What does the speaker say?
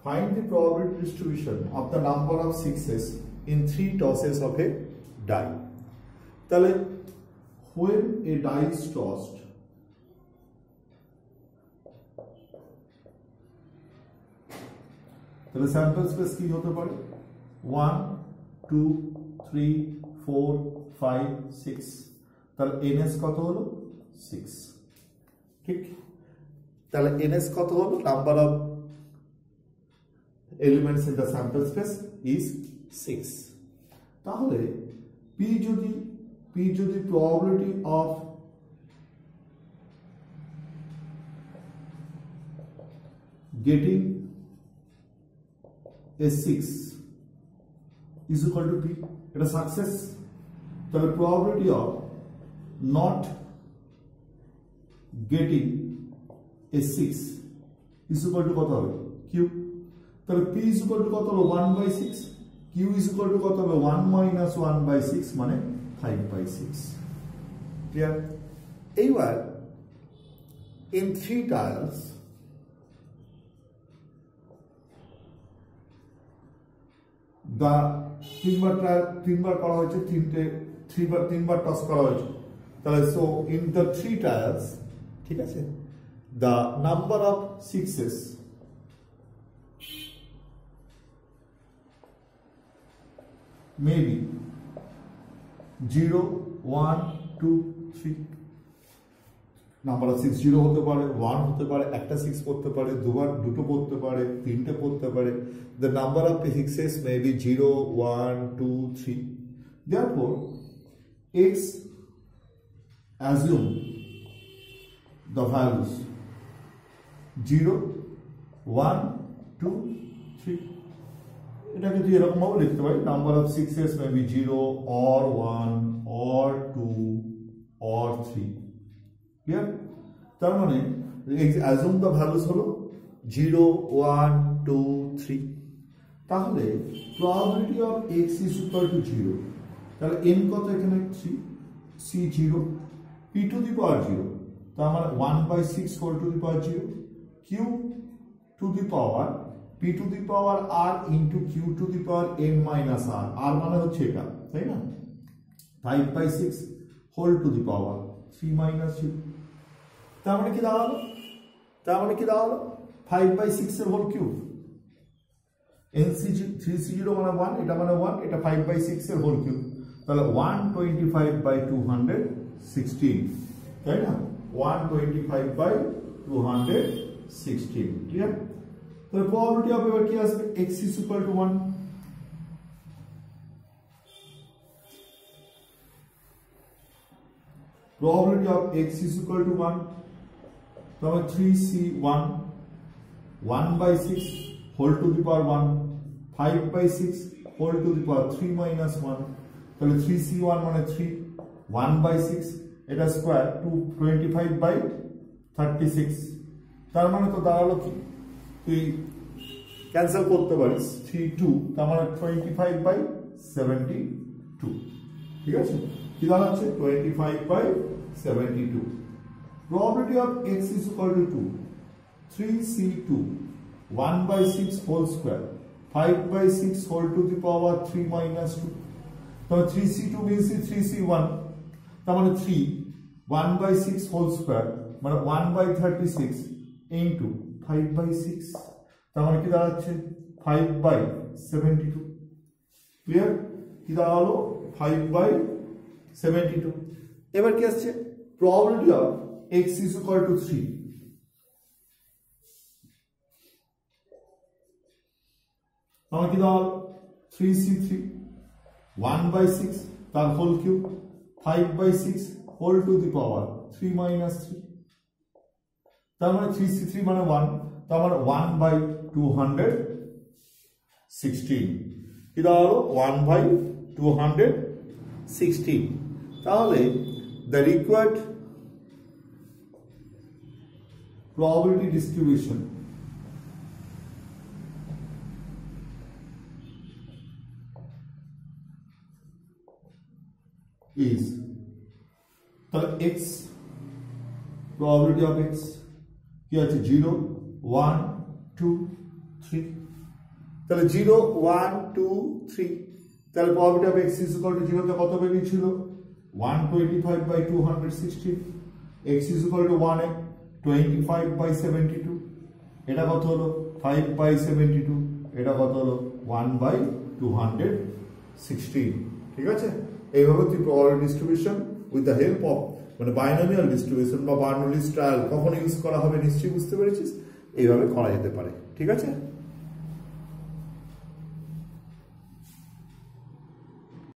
Find the probability distribution of the number of sixes in 3 tosses of a die. তাহলে when a die is tossed, তাহলে sample space কি হতে পারে 1 2 3 4 5 6, তাহলে ns কত হলো 6। ঠিক, তাহলে ns কত হলো, number of elements in the sample space is 6। তাহলে p যদি probability of getting a 6 is equal to p, এটা success, তাহলে probability of not getting a 6 is equal to কত হবে q, তাহলে p is equal to কত হলো 1/6, q is equal to কত হবে 1 minus 1/6 মানে 5/6। ক্লিয়ার? এইবার in 3 tiles the তিনবার করা হয়েছে, তিনবার টস করা হয়েছে, তাহলে so in the 3 tiles, ঠিক আছে, the number of sixes maybe 0 1 2 3, number of 6 0 হতে পারে, 1 হতে পারে, একটা 6 পড়তে পারে, দুটো পড়তে পারে, তিনটে পড়তে পারে। The number of sixes may be 0 1 2 3, therefore x assume the values 0 1 2 3, এটাকে তুই এরকম ভাবে লিখতে পারি, number of sixes may be 0 or 1 or 2 or 3। Clear? তার মানে অ্যাজুম দ্য ভ্যালুস হলো 0 1 2 3, তাহলে probability of x is equal to 0, তাহলে n কত এখানে 3, c 0, p to the power 0, তার মানে 1/6 whole to the power 0, q to the power p to the power r into q to the power n minus r, r মানে হচ্ছে এটা, তাই না, 5/6 whole to the power 3 minus 0, তার মানে কি দাঁড়ালো 5/6 এর হোল কিউব, NC 3c0 মানে 1, এটা মানে 1, এটা 5/6 এর হোল কিউব, তাহলে 125/216, তাই না, 125/216। ক্লিয়ার? তাহলে প্রবাবিলিটি অফ এবার কি আসবে, x is equal to 1, probability of x is equal to 1, তাহলে 3c1 1/6 whole to the power 1, 5/6 whole to the power 3 minus 1, তাহলে 3c1 মানে 3, 1/6 এটা স্কয়ার 225/36, তার মানে তো দাঁড়ালো কি, তুই ক্যান্সেল করতে পারিস 3 2, তার মানে 25/72, ঠিক আছে, কি দাঁড়াচ্ছে 25/72। Probability of x is equal to 2, 3c2 1/6 whole square 5/6 whole to the power 3 minus 2, তাহলে 3c2 means 3c1, তার মানে 3 1/6 হোল স্কয়ার মানে 1/36 into 5/6, তার মানে কি দাঁড়াচ্ছে 5/72। ক্লিয়ার? কি দাঁড়ালো 5/72। এবার কি আসছে, probability of x is equal to 3, তাহলে কি দাঁড়ালো 3c3 1/6 তার whole cube 5/6 whole to the power 3 minus 3, তার মানে 3c3 মানে 1, তার মানে 1/216, কি দাঁড়ালো 1/216। তাহলে the required probability distribution is, তাহলে x probability of x কি আছে 0 1 2 3, তাহলে 0 1 2 3 তাহলে probability of x is equal to 0 তে কত বেরিয়েছিল 125 by 216 x is equal to 1 এ 25 বাই 72 এটা কত হলো 5 বাই 72 এটা কত হলো 1 বাই 216 ঠিক আছে এইভাবে তুই probability distribution with the help of মানে বাইনোমিয়াল ডিস্ট্রিবিউশন বা বার্নৌলিস ট্রায়াল কখন ইউজ করা হবে নিশ্চয়ই বুঝতে পেরেছিস এইভাবে করা যেতে পারে ঠিক আছে